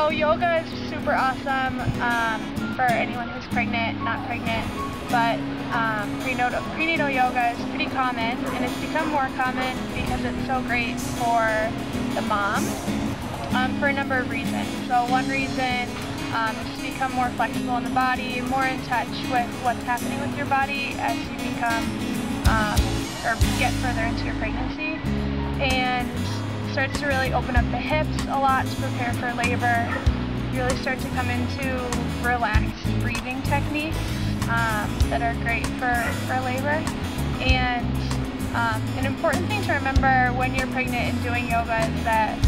So yoga is super awesome for anyone who's pregnant, not pregnant, but prenatal yoga is pretty common, and it's become more common because it's so great for the mom for a number of reasons. So one reason is to become more flexible in the body, more in touch with what's happening with your body as you become or get further into your pregnancy, and starts to really open up the hips a lot to prepare for labor. You really start to come into relaxed breathing techniques that are great for labor. And an important thing to remember when you're pregnant and doing yoga is that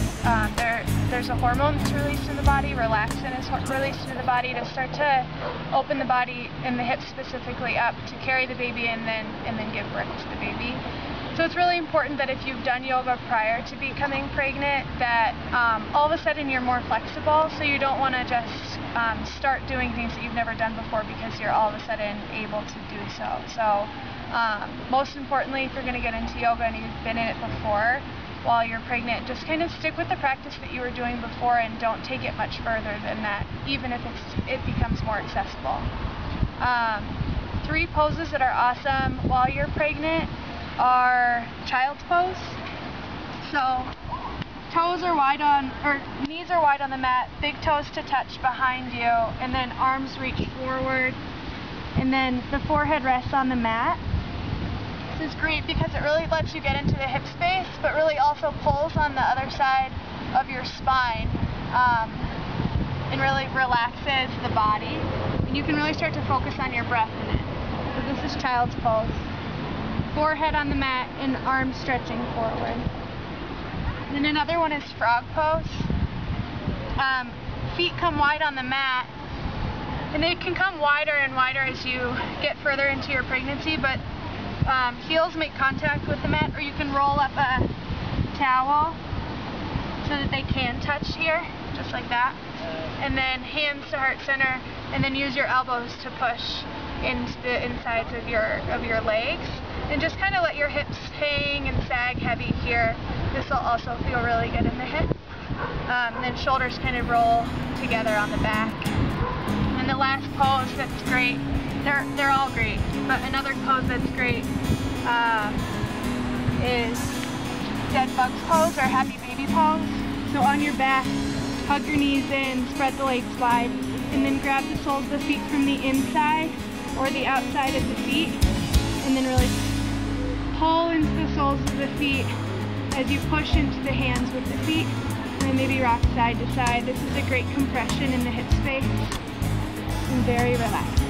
there's a hormone that's released in the body, relaxin is released in the body to start to open the body and the hips specifically up to carry the baby and then give birth to the baby. So it's really important that if you've done yoga prior to becoming pregnant, that all of a sudden you're more flexible, so you don't want to just start doing things that you've never done before because you're all of a sudden able to do so. So most importantly, if you're going to get into yoga and you've been in it before while you're pregnant, just kind of stick with the practice that you were doing before and don't take it much further than that, even if it becomes more accessible. 3 poses that are awesome while you're pregnant are child's pose. So toes are wide on, or knees are wide on the mat, big toes to touch behind you, and then arms reach forward, and then the forehead rests on the mat. This is great because it really lets you get into the hip space, but really also pulls on the other side of your spine and really relaxes the body. And you can really start to focus on your breath in it. So this is child's pose. Forehead on the mat and arms stretching forward. And then another one is frog pose. Feet come wide on the mat, and they can come wider and wider as you get further into your pregnancy, but heels make contact with the mat, or you can roll up a towel so that they can touch here, just like that. And then hands to heart center, and then use your elbows to push into the insides of your legs. And just kind of let your hips hang and sag heavy here. This will also feel really good in the hips. And then shoulders kind of roll together on the back. And the last pose that's great, they're all great, but another pose that's great is dead bugs pose or happy baby pose. So on your back, hug your knees in, spread the legs wide, and then grab the soles of the feet from the inside or the outside of the feet, and then really pull into the soles of the feet as you push into the hands with the feet, and then maybe rock side to side. This is a great compression in the hip space and very relaxed.